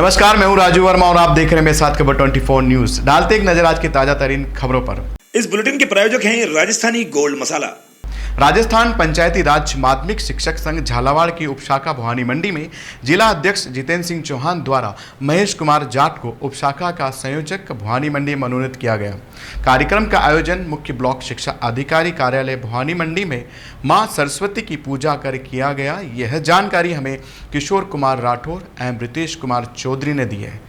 नमस्कार, मैं हूं राजू वर्मा और आप देख रहे हैं मेरे साथ खबर 24 न्यूज। डालते एक नजर आज की ताजा तरीन खबरों पर। इस बुलेटिन के प्रायोजक हैं राजस्थानी गोल्ड मसाला। राजस्थान पंचायती राज माध्यमिक शिक्षक संघ झालावाड़ की उपशाखा भवानी मंडी में जिला अध्यक्ष जितेंद्र सिंह चौहान द्वारा महेश कुमार जाट को उपशाखा का संयोजक भवानी मंडी मनोनीत किया गया। कार्यक्रम का आयोजन मुख्य ब्लॉक शिक्षा अधिकारी कार्यालय भवानी मंडी में मां सरस्वती की पूजा कर किया गया। यह जानकारी हमें किशोर कुमार राठौर एवं रितेश कुमार चौधरी ने दी है।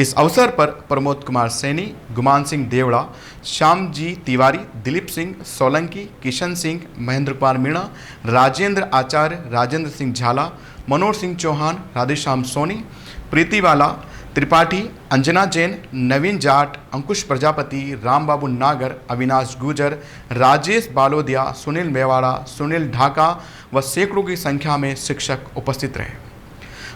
इस अवसर पर प्रमोद कुमार सैनी, गुमान सिंह देवड़ा, श्याम जी तिवारी, दिलीप सिंह सोलंकी, किशन सिंह, महेंद्र कुमार मीणा, राजेंद्र आचार्य, राजेंद्र सिंह झाला, मनोज सिंह चौहान, राधेश्याम सोनी, प्रीतिवाला त्रिपाठी, अंजना जैन, नवीन जाट, अंकुश प्रजापति, रामबाबू नागर, अविनाश गुजर, राजेश बालोदिया, सुनील मेवाड़ा, सुनील ढाका व सैकड़ों की संख्या में शिक्षक उपस्थित रहे।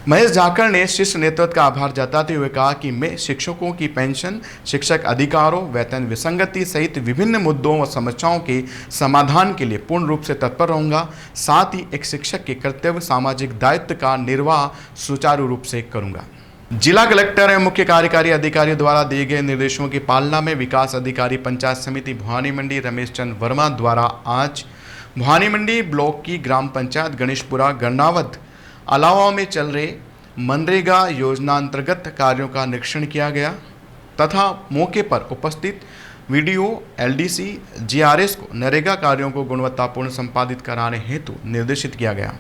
महेश झाकड़ ने शिष्य नेतृत्व का आभार जताते हुए कहा कि मैं शिक्षकों की पेंशन, शिक्षक अधिकारों, वेतन विसंगति सहित विभिन्न मुद्दों व समस्याओं के समाधान के लिए पूर्ण रूप से तत्पर रहूंगा। साथ ही एक शिक्षक के कर्तव्य सामाजिक दायित्व का निर्वाह सुचारू रूप से करूंगा। जिला कलेक्टर एवं मुख्य कार्यकारी अधिकारी द्वारा दिए गए निर्देशों की पालना में विकास अधिकारी पंचायत समिति भवानी मंडी रमेश चंद्र वर्मा द्वारा आज भवानी मंडी ब्लॉक की ग्राम पंचायत गणेशपुरा गन्नावत अलावा में चल रहे मनरेगा योजना अंतर्गत कार्यों का निरीक्षण किया गया तथा मौके पर उपस्थित वीडियो, एलडीसी, जीआरएस को नरेगा कार्यों को गुणवत्तापूर्ण संपादित कराने हेतु निर्देशित किया गया।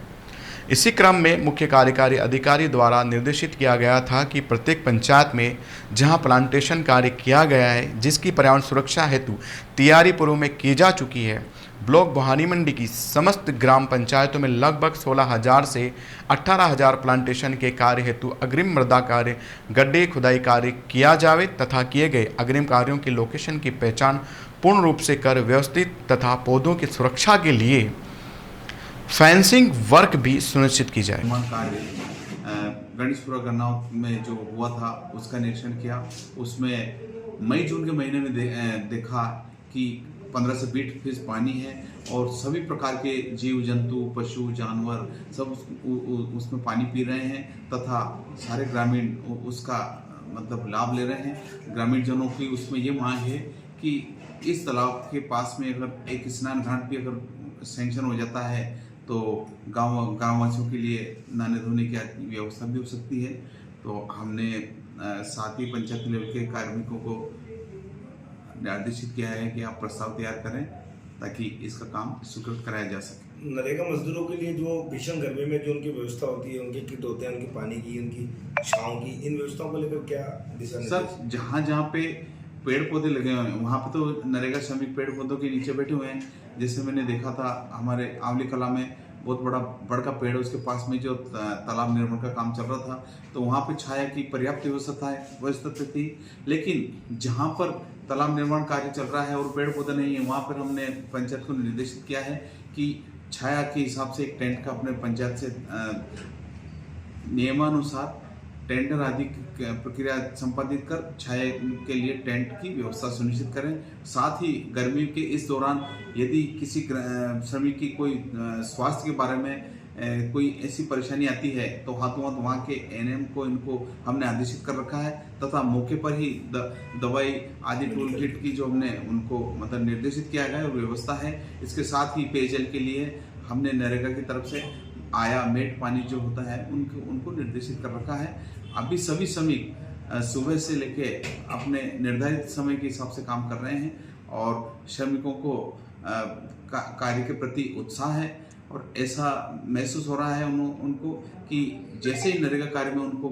इसी क्रम में मुख्य कार्यकारी अधिकारी द्वारा निर्देशित किया गया था कि प्रत्येक पंचायत में जहां प्लांटेशन कार्य किया गया है, जिसकी पर्यावरण सुरक्षा हेतु तैयारी पूर्व में की जा चुकी है, ब्लॉक भवानी मंडी की समस्त ग्राम पंचायतों में लगभग 16,000 से 18,000 प्लांटेशन के कार्य हेतु अग्रिम मृदा कार्य, गड्ढे खुदाई कार्य किया जावे तथा किए गए अग्रिम कार्यों की लोकेशन की पहचान पूर्ण रूप से कर व्यवस्थित तथा पौधों की सुरक्षा के लिए फेंसिंग वर्क भी सुनिश्चित की जाए। गणेशपुरा गन्नाव में जो हुआ था उसका निरीक्षण किया। उसमें मई जून के महीने में देखा कि 15 से 20 फीट पानी है और सभी प्रकार के जीव जंतु, पशु, जानवर सब उसमें पानी पी रहे हैं तथा सारे ग्रामीण उसका मतलब लाभ ले रहे हैं। ग्रामीण जनों की उसमें ये मांग है कि इस तालाब के पास में अगर एक स्नान घाट भी अगर सैंक्शन हो जाता है तो गाँववासियों के लिए नहाने धोने की व्यवस्था भी हो सकती है। तो हमने साथ ही पंचायत लेवल के कार्मिकों को निर्देशित किया है कि आप प्रस्ताव तैयार करें ताकि इसका काम स्वीकृत कराया जा सके। नरेगा मजदूरों के लिए जो भीषण गर्मी में जो उनकी व्यवस्था होती है, उनके किट होते हैं, उनकी पानी की, उनकी छांव की, इन व्यवस्थाओं को लेकर क्या दिशा निर्देश? सर, जहाँ पे पेड़ पौधे लगे हुए हैं वहाँ पे तो नरेगा श्रमिक पेड़ पौधों के नीचे बैठे हुए हैं। जैसे मैंने देखा था हमारे आंवली कला में बहुत बड़ा का पेड़ है, उसके पास में जो तालाब निर्माण का काम चल रहा था तो वहाँ पे छाया की पर्याप्त व्यवस्था थी। लेकिन जहाँ पर तालाब निर्माण कार्य चल रहा है और पेड़ पौधे नहीं है, वहाँ पर हमने पंचायत को निर्देशित किया है कि छाया के हिसाब से एक टेंट का अपने पंचायत से नियमानुसार टेंडर आदि प्रक्रिया संपादित कर छाया के लिए टेंट की व्यवस्था सुनिश्चित करें। साथ ही गर्मी के इस दौरान यदि किसी श्रमिक की कोई स्वास्थ्य के बारे में कोई ऐसी परेशानी आती है तो हाथों हाथ वहाँ के एनएम को इनको हमने आदेशित कर रखा है तथा मौके पर ही दवाई आदि टूल किट की जो हमने उनको मतलब निर्देशित किया गया है और व्यवस्था है। इसके साथ ही पेयजल के लिए हमने नरेगा की तरफ से आया मेट पानी जो होता है उनको निर्देशित कर रखा है। अभी सभी श्रमिक सुबह से लेके अपने निर्धारित समय के हिसाब से काम कर रहे हैं और श्रमिकों को कार्य के प्रति उत्साह है और ऐसा महसूस हो रहा है उनको कि जैसे ही नरेगा कार्य में उनको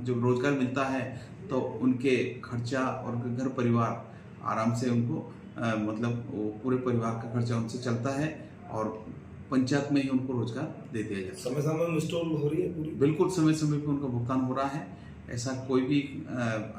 जो रोजगार मिलता है तो उनके खर्चा और घर परिवार आराम से उनको मतलब पूरे परिवार का खर्चा उनसे चलता है और पंचायत में ही उनको रोजगार दे दिया जाए। समय समय में इंस्टॉल हो रही है पूरी? बिल्कुल समय समय पे उनका भुगतान हो रहा है। ऐसा कोई भी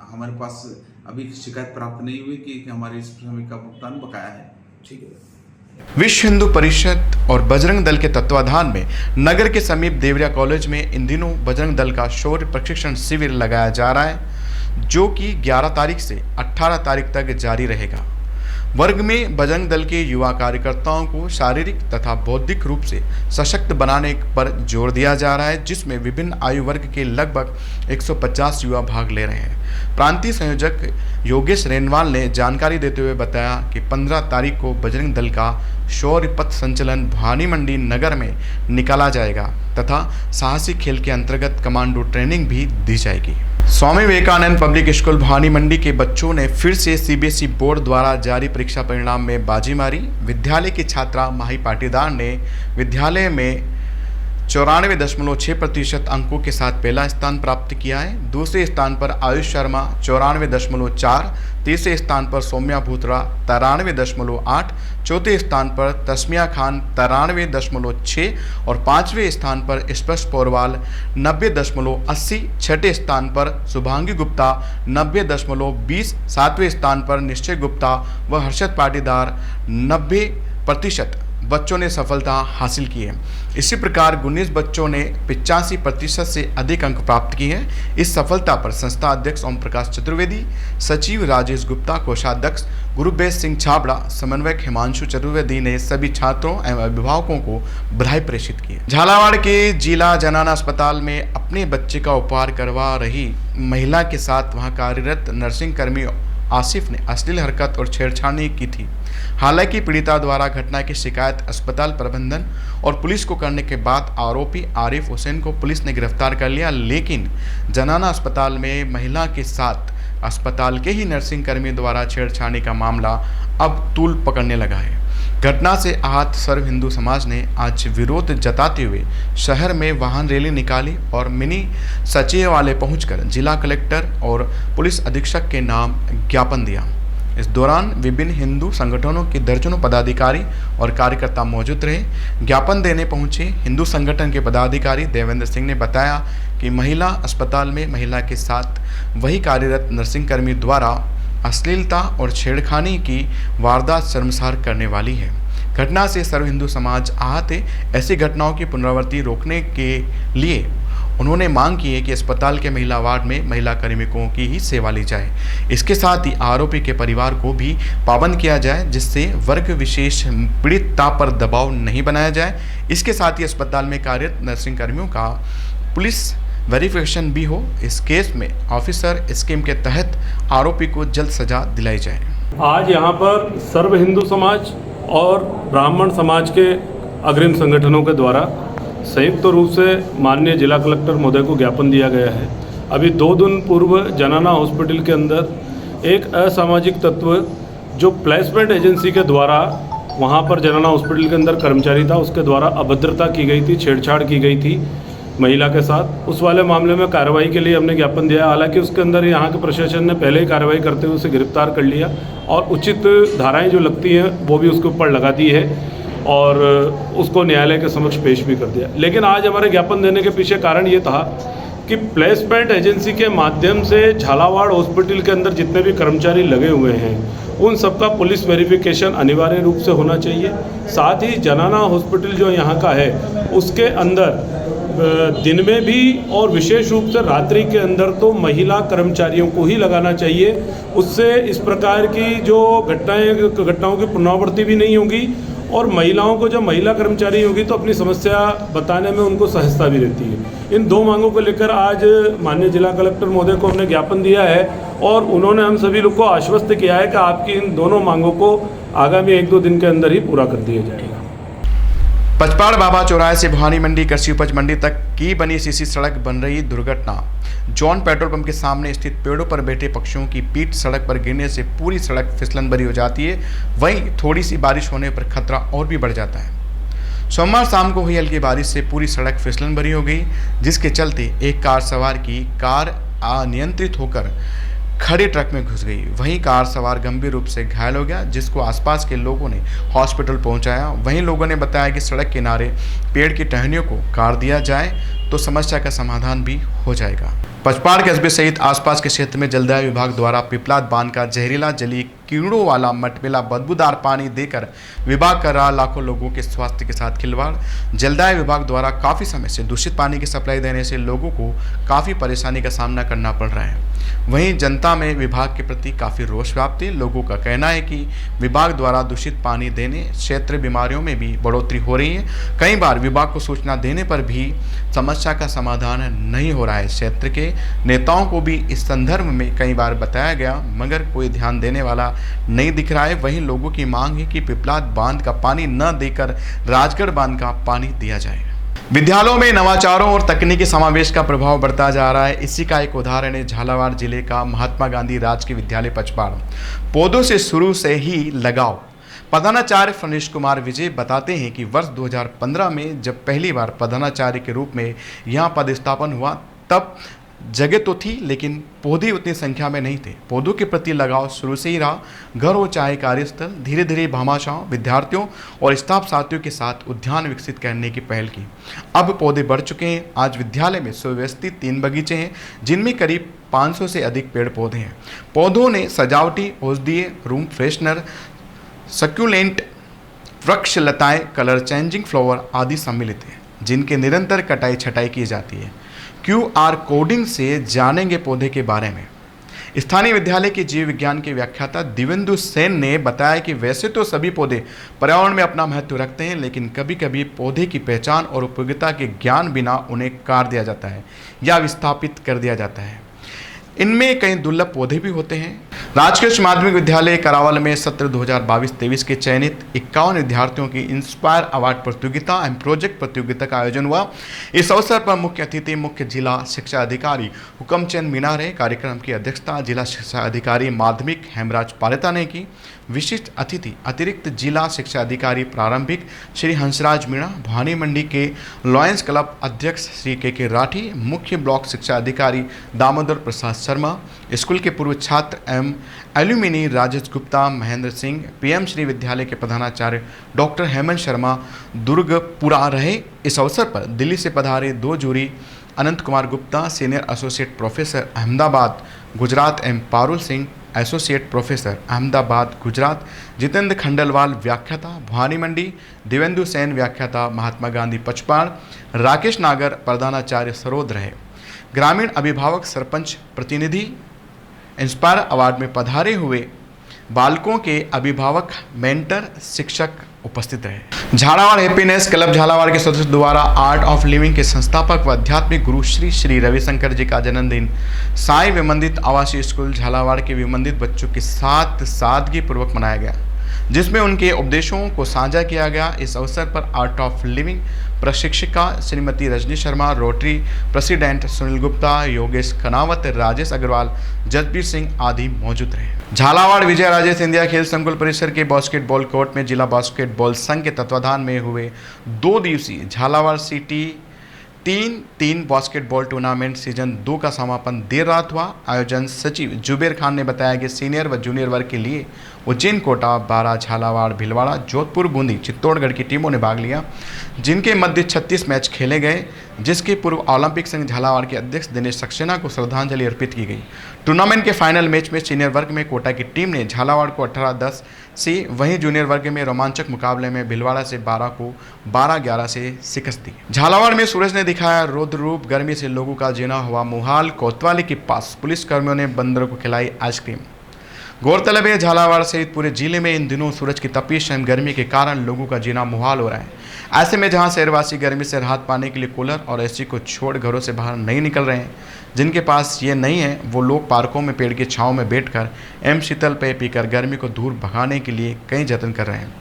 हमारे पास अभी शिकायत प्राप्त नहीं हुई कि हमारे इस श्रमिक का भुगतान बकाया है। ठीक है। विश्व हिंदू परिषद और बजरंग दल के तत्वाधान में नगर के समीप देवरिया कॉलेज में इन दिनों बजरंग दल का शौर्य प्रशिक्षण शिविर लगाया जा रहा है, जो कि 11 तारीख से 18 तारीख तक जारी रहेगा। वर्ग में बजरंग दल के युवा कार्यकर्ताओं को शारीरिक तथा बौद्धिक रूप से सशक्त बनाने पर जोर दिया जा रहा है, जिसमें विभिन्न आयु वर्ग के लगभग 150 युवा भाग ले रहे हैं। प्रांतीय संयोजक योगेश रेनवाल ने जानकारी देते हुए बताया कि 15 तारीख को बजरंग दल का शौर्य पथ संचलन भवानी मंडी नगर में निकाला जाएगा तथा साहसी खेल के अंतर्गत कमांडो ट्रेनिंग भी दी जाएगी। स्वामी विवेकानंद पब्लिक स्कूल भवानी मंडी के बच्चों ने फिर से सीबीएसई बोर्ड द्वारा जारी परीक्षा परिणाम में बाजी मारी। विद्यालय की छात्रा माही पाटीदार ने विद्यालय में 94.6% अंकों के साथ पहला स्थान प्राप्त किया है। दूसरे स्थान पर आयुष शर्मा 94.4, तीसरे स्थान पर सौम्या भूतरा 93.8, चौथे स्थान पर तस्मिया खान 93.6 और पांचवें स्थान पर स्पर्श पोरवाल 90.80, छठे स्थान पर शुभांगी गुप्ता 90.20, सातवें स्थान पर निश्चय गुप्ता व हर्षद पाटीदार 90% बच्चों ने सफलता हासिल की है। इसी प्रकार 19 बच्चों ने 85% से अधिक अंक प्राप्त किए हैं। इस सफलता पर संस्था अध्यक्ष ओम प्रकाश चतुर्वेदी, सचिव राजेश गुप्ता, कोषाध्यक्ष गुरुबेश सिंह छाबड़ा, समन्वयक हिमांशु चतुर्वेदी ने सभी छात्रों एवं अभिभावकों को बधाई प्रेषित की। झालावाड़ के जिला जनाना अस्पताल में अपने बच्चे का उपचार करवा रही महिला के साथ वहां कार्यरत नर्सिंग कर्मी आसिफ ने अश्लील हरकत और छेड़छाड़ी की थी। हालांकि पीड़िता द्वारा घटना की शिकायत अस्पताल प्रबंधन और पुलिस को करने के बाद आरोपी आरिफ हुसैन को पुलिस ने गिरफ्तार कर लिया, लेकिन जनाना अस्पताल में महिला के साथ अस्पताल के ही नर्सिंग कर्मी द्वारा छेड़छाड़ी का मामला अब तूल पकड़ने लगा है। घटना से आहत सर्व हिंदू समाज ने आज विरोध जताते हुए शहर में वाहन रैली निकाली और मिनी सचिवालय पहुंचकर जिला कलेक्टर और पुलिस अधीक्षक के नाम ज्ञापन दिया। इस दौरान विभिन्न हिंदू संगठनों के दर्जनों पदाधिकारी और कार्यकर्ता मौजूद रहे। ज्ञापन देने पहुंचे हिंदू संगठन के पदाधिकारी देवेंद्र सिंह ने बताया कि महिला अस्पताल में महिला के साथ वही कार्यरत नर्सिंग कर्मी द्वारा अश्लीलता और छेड़खानी की वारदात शर्मसार करने वाली है। घटना से सर्व हिंदू समाज आहत है। ऐसी घटनाओं की पुनरावृत्ति रोकने के लिए उन्होंने मांग की है कि अस्पताल के महिला वार्ड में महिला कार्मिकों की ही सेवा ली जाए। इसके साथ ही आरोपी के परिवार को भी पाबंद किया जाए, जिससे वर्ग विशेष पीड़ितता पर दबाव नहीं बनाया जाए। इसके साथ ही अस्पताल में कार्यरत नर्सिंग कर्मियों का पुलिस वेरिफिकेशन भी हो। इस केस में ऑफिसर स्कीम के तहत आरोपी को जल्द सजा दिलाई जाए। आज यहाँ पर सर्व हिंदू समाज और ब्राह्मण समाज के अग्रिम संगठनों के द्वारा संयुक्त रूप से माननीय जिला कलेक्टर महोदय को ज्ञापन दिया गया है। अभी 2 दिन पूर्व जनाना हॉस्पिटल के अंदर एक असामाजिक तत्व जो प्लेसमेंट एजेंसी के द्वारा वहाँ पर जनाना हॉस्पिटल के अंदर कर्मचारी था, उसके द्वारा अभद्रता की गई थी, छेड़छाड़ की गई थी महिला के साथ। उस वाले मामले में कार्रवाई के लिए हमने ज्ञापन दिया। हालांकि उसके अंदर यहाँ के प्रशासन ने पहले ही कार्रवाई करते हुए उसे गिरफ्तार कर लिया और उचित धाराएं जो लगती हैं वो भी उसके ऊपर लगा दी है और उसको न्यायालय के समक्ष पेश भी कर दिया। लेकिन आज हमारे ज्ञापन देने के पीछे कारण ये था कि प्लेसमेंट एजेंसी के माध्यम से झालावाड़ हॉस्पिटल के अंदर जितने भी कर्मचारी लगे हुए हैं उन सबका पुलिस वेरिफिकेशन अनिवार्य रूप से होना चाहिए। साथ ही जनाना हॉस्पिटल जो यहाँ का है उसके अंदर दिन में भी और विशेष रूप से रात्रि के अंदर तो महिला कर्मचारियों को ही लगाना चाहिए। उससे इस प्रकार की जो घटनाओं की पुनरावृत्ति भी नहीं होगी और महिलाओं को जब महिला कर्मचारी होगी तो अपनी समस्या बताने में उनको सहजता भी रहती है। इन 2 मांगों को लेकर आज माननीय जिला कलेक्टर महोदय को हमने ज्ञापन दिया है और उन्होंने हम सभी लोग को आश्वस्त किया है कि आपकी इन दोनों मांगों को आगामी 1-2 दिन के अंदर ही पूरा कर दिया जाएगा। पचपाड़ बाबा चौराहे से भवानी मंडी कृषि उपज मंडी तक की बनी सीसी सड़क बन रही दुर्घटना। जॉन पेट्रोल पंप के सामने स्थित पेड़ों पर बैठे पक्षियों की पीठ सड़क पर गिरने से पूरी सड़क फिसलन भरी हो जाती है। वहीं थोड़ी सी बारिश होने पर खतरा और भी बढ़ जाता है। सोमवार शाम को हुई हल्की बारिश से पूरी सड़क फिसलन भरी हो गई, जिसके चलते एक कार सवार की कार अनियंत्रित होकर खड़े ट्रक में घुस गई। वहीं कार सवार गंभीर रूप से घायल हो गया, जिसको आसपास के लोगों ने हॉस्पिटल पहुंचाया। वहीं लोगों ने बताया कि सड़क किनारे पेड़ की टहनियों को काट दिया जाए तो समस्या का समाधान भी हो जाएगा। पचपाड़ कस्बे सहित आसपास के क्षेत्र में जलदाय विभाग द्वारा पिपलाद बांध का जहरीला जली कीड़ों वाला मटमेला बदबूदार पानी देकर विभाग कर रहा लाखों लोगों के स्वास्थ्य के साथ खिलवाड़। जलदाय विभाग द्वारा काफ़ी समय से दूषित पानी की सप्लाई देने से लोगों को काफ़ी परेशानी का सामना करना पड़ रहा है। वहीं जनता में विभाग के प्रति काफ़ी रोष व्याप्त है। लोगों का कहना है कि विभाग द्वारा दूषित पानी देने क्षेत्र बीमारियों में भी बढ़ोतरी हो रही है। कई बार विभाग को सूचना देने पर भी समस्या का समाधान नहीं हो रहा है। क्षेत्र के नेताओं को भी इस संदर्भ में कई बार बताया गया, मगर कोई ध्यान देने वाला नहीं दिख रहा है। वहीं लोगों की मांग है कि पिपलाद बांध का पानी न देकर राजगढ़ बांध का पानी दिया जाए। विद्यालयों में नवाचारों और तकनीकी समावेश का प्रभाव बढ़ता जा रहा है। इसी का एक उदाहरण है झालावाड़ जिले का महात्मा गांधी राजकीय विद्यालय पचपाड़। पौधों से शुरू से ही लगाव। प्रधानाचार्य फनीश कुमार विजय बताते हैं कि वर्ष 2015 में जब पहली बार प्रधानाचार्य के रूप में यहाँ पदस्थापन हुआ, तब जगह तो थी लेकिन पौधे उतनी संख्या में नहीं थे। पौधों के प्रति लगाव शुरू से ही रहा। घर हो चाहे कार्यस्थल, धीरे धीरे भामाशाहों, विद्यार्थियों और स्टाफ साथियों के साथ उद्यान विकसित करने की पहल की। अब पौधे बढ़ चुके हैं। आज विद्यालय में सुव्यवस्थित 3 बगीचे हैं, जिनमें करीब 500 से अधिक पेड़ पौधे हैं। पौधों ने सजावटी, औषधीय, रूम फ्रेशनर, सक्यूलेंट, वृक्ष लताएं, कलर चेंजिंग फ्लावर आदि सम्मिलित हैं, जिनके निरंतर कटाई छटाई की जाती है। QR कोडिंग से जानेंगे पौधे के बारे में। स्थानीय विद्यालय के जीव विज्ञान के व्याख्याता दिवेंदु सेन ने बताया कि वैसे तो सभी पौधे पर्यावरण में अपना महत्व रखते हैं, लेकिन कभी कभी पौधे की पहचान और उपयोगिता के ज्ञान बिना उन्हें काट दिया जाता है या विस्थापित कर दिया जाता है। इनमें कई दुर्लभ पौधे भी होते हैं। राजकीय उच्च माध्यमिक विद्यालय करावल में सत्र 2022-23 के चयनित 51 विद्यार्थियों की इंस्पायर अवार्ड प्रतियोगिता एवं प्रोजेक्ट प्रतियोगिता का आयोजन हुआ। इस अवसर पर मुख्य अतिथि मुख्य जिला शिक्षा अधिकारी हुकमचंद मीणा रहे। कार्यक्रम की अध्यक्षता जिला शिक्षा अधिकारी माध्यमिक हेमराज पालिता ने की। विशिष्ट अतिथि अतिरिक्त जिला शिक्षा अधिकारी प्रारंभिक श्री हंसराज मीणा, भवानी मंडी के लॉयंस क्लब अध्यक्ष श्री के राठी, मुख्य ब्लॉक शिक्षा अधिकारी दामोदर प्रसाद शर्मा, स्कूल के पूर्व छात्र एवं एल्यूमिनी राजेश गुप्ता, महेंद्र सिंह, PM श्री विद्यालय के प्रधानाचार्य डॉक्टर हेमंत शर्मा दुर्गपुरा रहे। इस अवसर पर दिल्ली से पधारे 2 jury Anant Kumar Gupta, senior associate professor Ahmedabad Gujarat, M Parul Singh, associate professor Ahmedabad Gujarat, Jitendra Khandelwal व्याख्याता भवानी मंडी, दिवेंदु सेन व्याख्याता महात्मा गांधी पचपाड़, राकेश नागर प्रधानाचार्य सरोद रहे। ग्रामीण अभिभावक, सरपंच प्रतिनिधि, इंस्पायर अवार्ड में पधारे हुए बालकों के अभिभावक, मेंटर, शिक्षक उपस्थित रहे। झालावाड़ हैप्पीनेस क्लब झालावाड़ के सदस्य द्वारा आर्ट ऑफ लिविंग के संस्थापक व आध्यात्मिक गुरु श्री श्री रविशंकर जी का जन्मदिन साई विमंदित आवासीय स्कूल झालावाड़ के विमंदित बच्चों के साथ सादगी पूर्वक मनाया गया, जिसमें उनके उपदेशों को साझा किया गया। इस अवसर पर आर्ट ऑफ लिविंग प्रशिक्षिका श्रीमती रजनी शर्मा, रोटरी प्रेसिडेंट सुनील गुप्ता, योगेश खनावत, राजेश अग्रवाल, जसबीर सिंह आदि मौजूद रहे। झालावाड़ विजय राजे सिंधिया खेल संकुल परिसर के बास्केटबॉल कोर्ट में जिला बास्केटबॉल संघ के तत्वाधान में हुए 2 दिवसीय Jhalawar city 3-3 basketball tournament season 2 का समापन देर रात हुआ। आयोजन सचिव जुबेर खान ने बताया कि सीनियर व जूनियर वर्ग के लिए उज्जैन, कोटा, बारा, झालावाड़, भीलवाड़ा, जोधपुर, बूंदी, चित्तौड़गढ़ की टीमों ने भाग लिया, जिनके मध्य 36 मैच खेले गए, जिसके पूर्व ओलंपिक संघ झालावाड़ के अध्यक्ष दिनेश सक्सेना को श्रद्धांजलि अर्पित की गई। टूर्नामेंट के फाइनल मैच में सीनियर वर्ग में कोटा की टीम ने झालावाड़ को 18-10 से, वहीं जूनियर वर्ग में रोमांचक मुकाबले में भीलवाड़ा से 12 को 12-11 से शिकस्त दी। झालावाड़ में सूरज ने दिखाया रौद्र रूप, गर्मी से लोगों का जीना हुआ मुहाल। कोतवाली के पास पुलिसकर्मियों ने बंदरों को खिलाई आइसक्रीम। गौरतलब है झालावाड़ सहित पूरे जिले में इन दिनों सूरज की तपिश एवं गर्मी के कारण लोगों का जीना मुहाल हो रहा है। ऐसे में जहां शहरवासी गर्मी से राहत पाने के लिए कूलर और एसी को छोड़ घरों से बाहर नहीं निकल रहे हैं, जिनके पास ये नहीं है वो लोग पार्कों में पेड़ की छांव में बैठकर एम शीतल पेय पीकर गर्मी को दूर भगाने के लिए कई जतन कर रहे हैं।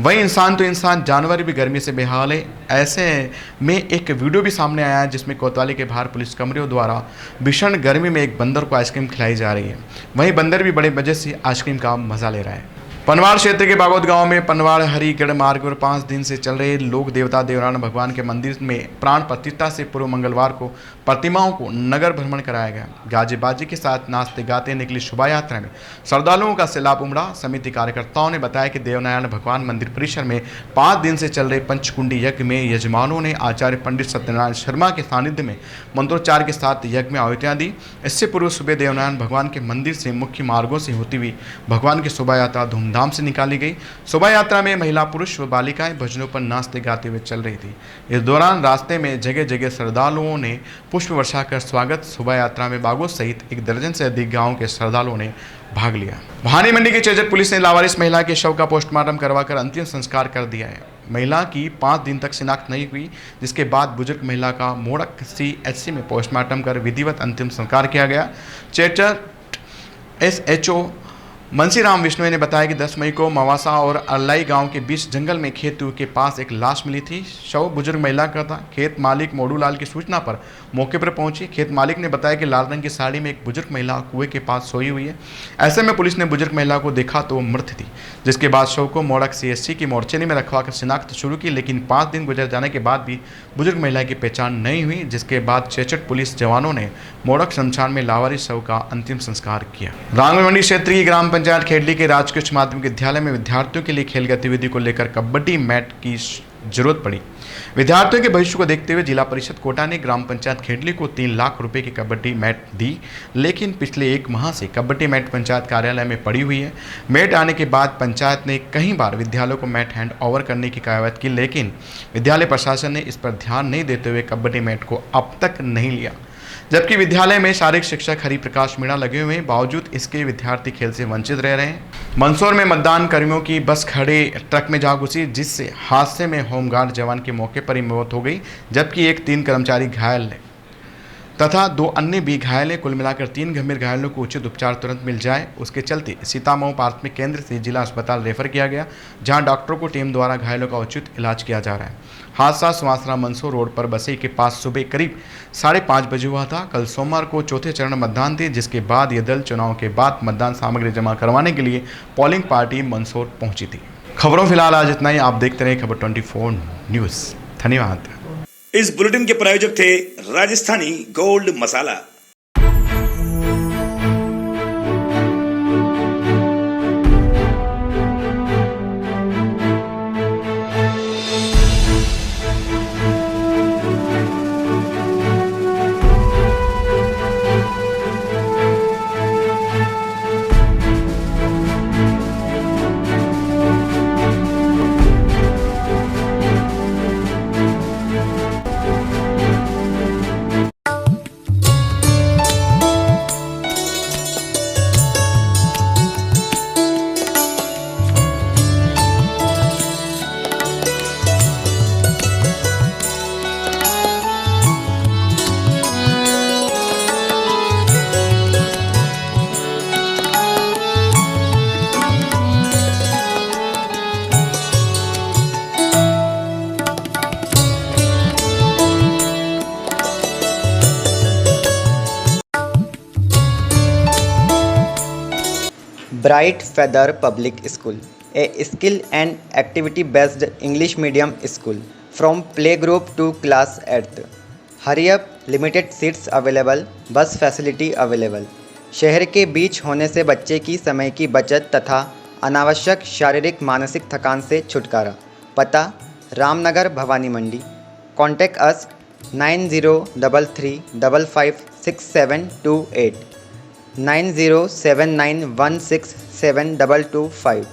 वहीं इंसान तो इंसान, जानवर भी गर्मी से बेहाल है। ऐसे में एक वीडियो भी सामने आया है जिसमें कोतवाली के बाहर पुलिस कर्मियों द्वारा भीषण गर्मी में एक बंदर को आइसक्रीम खिलाई जा रही है। वहीं बंदर भी बड़े मजे से आइसक्रीम का मजा ले रहा है। पनवाड़ क्षेत्र के बागोद गांव में पनवाड़ हरिगढ़ मार्ग पर 5 दिन से चल रहे लोक देवता देवनारायण भगवान के मंदिर में प्राण प्रतिष्ठा से पूर्व मंगलवार को प्रतिमाओं को नगर भ्रमण कराया गया। गाजे बाजी के साथ नाचते गाते निकली शोभा यात्रा में श्रद्धालुओं का सैलाब उमड़ा। समिति कार्यकर्ताओं ने बताया कि देवनारायण भगवान मंदिर परिसर में 5 दिन से चल रहे पंचकुंडी यज्ञ में यजमानों ने आचार्य पंडित सत्यनारायण शर्मा के सानिध्य में मंत्रोच्चार के साथ यज्ञ में आहुतियां दी। इससे पूर्व सुबह देवनारायण भगवान के मंदिर से मुख्य मार्गों से होती हुई भगवान की शोभा यात्रा धूमधाम से निकाली गई। शोभा यात्रा में महिला, पुरुष व बालिकाएं भजनों पर नाचते गाते हुए चल रही थी। इस दौरान रास्ते में जगह जगह श्रद्धालुओं ने पुष्प वर्षा कर स्वागत। शोभा यात्रा में बागों सहित 1 दर्जन से अधिक गाँव के श्रद्धालुओं ने भाग लिया। भवानी मंडी की चेचट पुलिस ने लावारिस महिला के शव का पोस्टमार्टम करवाकर अंतिम संस्कार कर दिया है। महिला की 5 दिन तक शिनाख्त नहीं हुई, जिसके बाद बुजुर्ग महिला का मोड़क CHC में पोस्टमार्टम कर विधिवत अंतिम संस्कार किया गया। चेचट SHO मंसीराम विष्णु ने बताया कि 10 मई को मवासा और अल्लाई गांव के बीच जंगल में खेत के पास एक लाश मिली थी। शव बुजुर्ग महिला का था। खेत मालिक मोडूलाल की सूचना पर मौके पर पहुंची। खेत मालिक ने बताया कि लाल रंग की साड़ी में एक बुजुर्ग महिला कुएं के पास सोई हुई है। ऐसे में पुलिस ने बुजुर्ग महिला को देखा तो वो मृत थी, जिसके बाद शव को मोड़क CHC की मोर्चरी में रखवाकर शिनाख्त शुरू की, लेकिन 5 दिन गुजर जाने के बाद भी बुजुर्ग महिला की पहचान नहीं हुई, जिसके बाद चेचट पुलिस जवानों ने मोड़क शमशान में लावारिस शव का अंतिम संस्कार किया। रांगमंडी क्षेत्र की ग्राम पंचायत खेडली के राजकीय उच्च माध्यमिक विद्यालय में विद्यार्थियों के लिए खेल गतिविधि को लेकर कबड्डी मैट की जरूरत पड़ी। विद्यार्थियों के भविष्य को देखते हुए जिला परिषद कोटा ने ग्राम पंचायत खेडली को 3 लाख रुपए की कबड्डी मैट दी, लेकिन पिछले 1 माह से कबड्डी मैट पंचायत कार्यालय में पड़ी हुई है। मैट आने के बाद पंचायत ने कई बार विद्यालयों को मैट हैंड ओवर करने की कवायद की, लेकिन विद्यालय प्रशासन ने इस पर ध्यान नहीं देते हुए कबड्डी मैट को अब तक नहीं लिया। जबकि विद्यालय में शारीरिक शिक्षक हरिप्रकाश मीणा लगे हुए हैं, बावजूद इसके विद्यार्थी खेल से वंचित रह रहे हैं। मंदसौर में मतदान कर्मियों की बस खड़े ट्रक में जा घुसी, जिससे हादसे में होमगार्ड जवान की मौके पर ही मौत हो गई, जबकि एक 3 कर्मचारी घायल है तथा 2 अन्य भी घायल हैं। कुल मिलाकर 3 गंभीर घायलों को उचित उपचार तुरंत मिल जाए, उसके चलते सीतामऊ प्राथमिक केंद्र से जिला अस्पताल रेफर किया गया, जहां डॉक्टरों को टीम द्वारा घायलों का उचित इलाज किया जा रहा है। हादसा सुवासरा मंदसौर रोड पर बसई के पास सुबह करीब 5:30 बजे हुआ था। कल सोमवार को चौथे चरण मतदान थे, जिसके बाद यह दल चुनाव के बाद मतदान सामग्री जमा करवाने के लिए पोलिंग पार्टी मंदसौर पहुंची थी। खबरों फिलहाल आज इतना ही। आप देखते रहे खबर 24 न्यूज़। धन्यवाद। इस बुलेटिन के प्रायोजक थे Rajasthani gold masala. Bright Feather Public School, a skill and activity based English medium school from playgroup to class 8th. Hurry up, limited seats available, bus facility available. शहर के बीच होने से बच्चे की समय की बचत तथा अनावश्यक शारीरिक मानसिक थकान से छुटकारा। पता रामनगर भवानी मंडी। Contact us 9033556728 9079167225।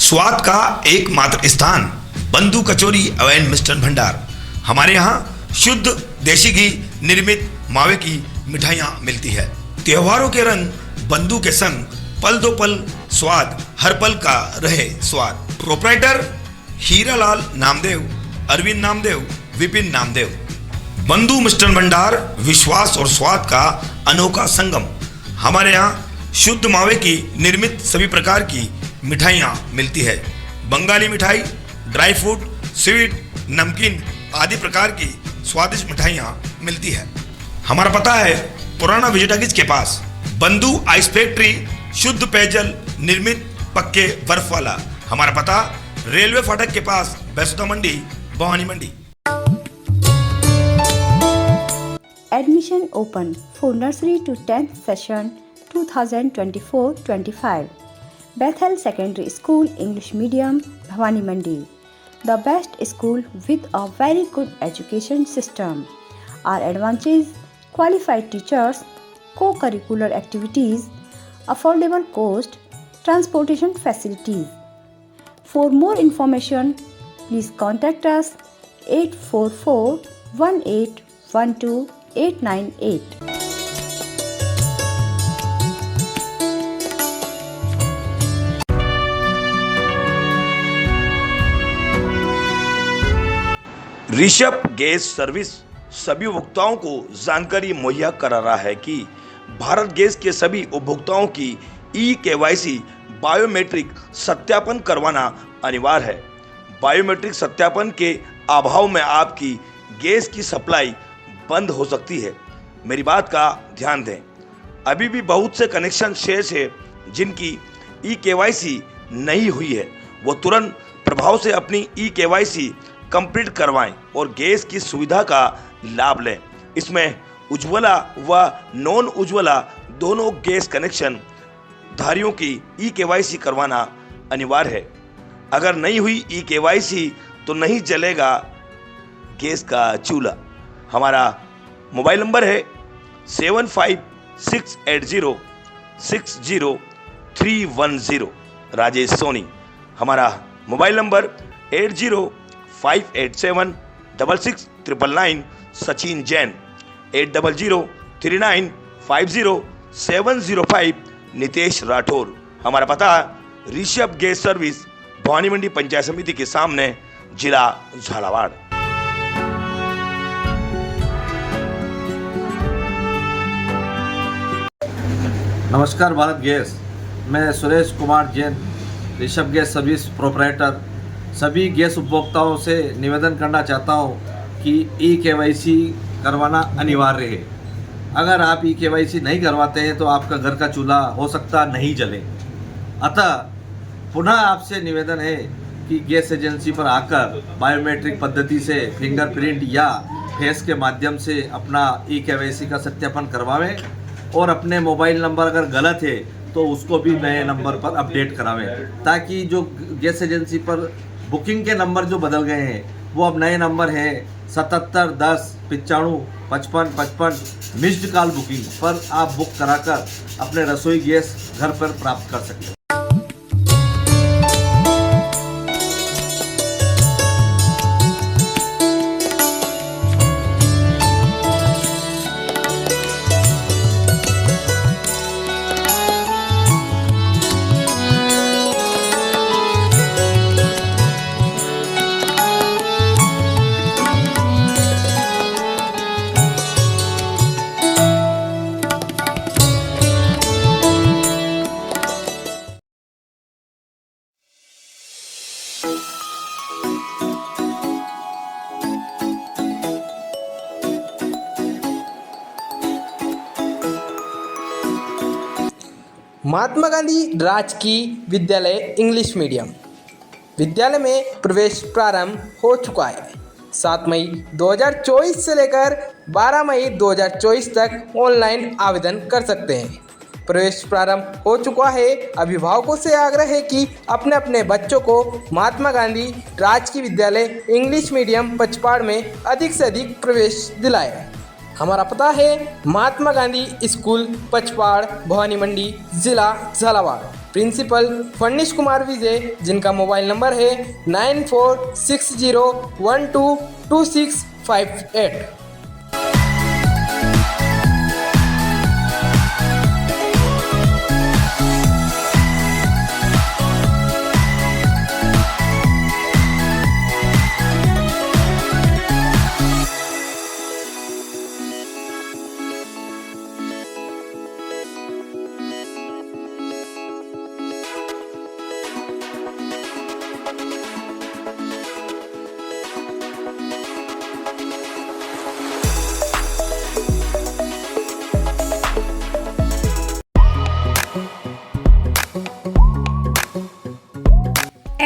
स्वाद का एकमात्र स्थान बंधु कचौरी एवं मिष्ठान भंडार। हमारे यहाँ शुद्ध देसी घी निर्मित मावे की मिठाइयाँ मिलती है। त्योहारों के रंग बंधु के संग, पल दो पल स्वाद, हर पल का रहे स्वाद। प्रोप्राइटर हीरालाल नामदेव, अरविंद नामदेव, विपिन नामदेव। बंधु मिष्ठान भंडार विश्वास और स्वाद का अनोखा संगम। हमारे यहाँ शुद्ध मावे की निर्मित सभी प्रकार की मिठाइयाँ मिलती है। बंगाली मिठाई, ड्राई फ्रूट, स्वीट, नमकीन आदि प्रकार की स्वादिष्ट मिठाइयाँ मिलती है। हमारा पता है पुराना विजयटागिज के पास, बंधु आइस फैक्ट्री, शुद्ध पेयजल निर्मित पक्के बर्फ वाला। हमारा पता रेलवे फाटक के पास, बैसोदा मंडी, भवानी मंडी। Admission open for nursery to 10th session 2024-25. Bethel Secondary School English Medium, Bhavani Mandi. The best school with a very good education system. Our advantages: qualified teachers, co-curricular activities, affordable cost, transportation facilities. For more information, please contact us 844-1812-898. Rishabh gas service सभी उपभोक्ताओं को जानकारी मुहैया करा रहा है कि Bharat gas के सभी उपभोक्ताओं की ई-KYC बायोमेट्रिक सत्यापन करवाना अनिवार्य है। बायोमेट्रिक सत्यापन के अभाव में आपकी गैस की सप्लाई बंद हो सकती है। मेरी बात का ध्यान दें। अभी भी बहुत से कनेक्शन शेष है जिनकी ई-KYC नहीं हुई है। वो तुरंत प्रभाव से अपनी ई-KYC कंप्लीट करवाएं और गैस की सुविधा का लाभ लें। इसमें उज्ज्वला व नॉन उज्ज्वला दोनों गैस कनेक्शन धारियों की ई-KYC करवाना अनिवार्य है। अगर नहीं हुई ई-KYC तो नहीं जलेगा गैस का चूल्हा। हमारा मोबाइल नंबर है 7568060310, राजेश सोनी। हमारा मोबाइल नंबर 8058766999, सचिन जैन। 8003950705, नितेश राठौर। हमारा पता ऋषभ गैस सर्विस, भवानी मंडी पंचायत समिति के सामने, जिला झालावाड़। नमस्कार भारत गैस, मैं Suresh Kumar Jain, Rishabh gas service proprietor, सभी गैस उपभोक्ताओं से निवेदन करना चाहता हूं कि ई-KYC करवाना अनिवार्य है। अगर आप ई-KYC नहीं करवाते हैं तो आपका घर का चूल्हा हो सकता नहीं जले। अतः पुनः आपसे निवेदन है कि गैस एजेंसी पर आकर बायोमेट्रिक पद्धति से फिंगरप्रिंट या फेस के माध्यम से अपना ई-KYC का सत्यापन करवावें और अपने मोबाइल नंबर अगर गलत है तो उसको भी नए नंबर पर अपडेट करावें, ताकि जो गैस एजेंसी पर बुकिंग के नंबर जो बदल गए हैं वो अब नए नंबर हैं 77 10 95 55 55। मिस्ड कॉल बुकिंग पर आप बुक कराकर अपने रसोई गैस घर पर प्राप्त कर सकते हैं। महात्मा गांधी राजकीय विद्यालय इंग्लिश मीडियम विद्यालय में प्रवेश प्रारंभ हो चुका है। 7 मई 2024 से लेकर 12 मई 2024 तक ऑनलाइन आवेदन कर सकते हैं। प्रवेश प्रारंभ हो चुका है। अभिभावकों से आग्रह है कि अपने अपने बच्चों को महात्मा गांधी राजकीय विद्यालय इंग्लिश मीडियम पचपाड़ में अधिक से अधिक प्रवेश दिलाएं। हमारा पता है महात्मा गांधी स्कूल, पचपाड़, भवानी मंडी, जिला झालावाड़। प्रिंसिपल फर्निश कुमार विजय, जिनका मोबाइल नंबर है 9460122658।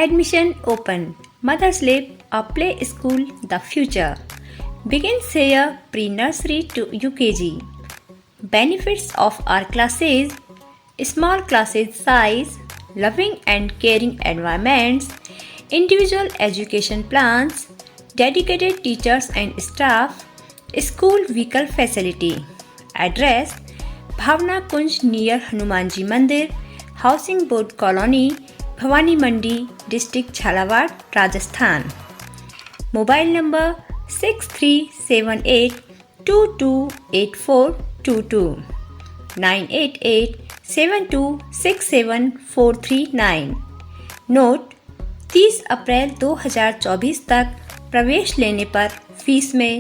Admission open. Mother's Lip, a play school, the future. Begins here pre-nursery to UKG. Benefits of our classes: small classes size, loving and caring environments, individual education plans, dedicated teachers and staff, school vehicle facility. Address: Bhavna Kunj near Hanumanji Mandir, Housing Board Colony, Bhawani Mandi, district Jhalawar, Rajasthan. Mobile number 6378228422 98872674439। Note: 30 अप्रैल 2024 तक प्रवेश लेने पर fees में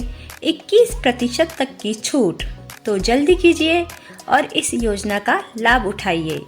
21% तक की छूट। तो जल्दी कीजिए और इस योजना का लाभ उठाइए।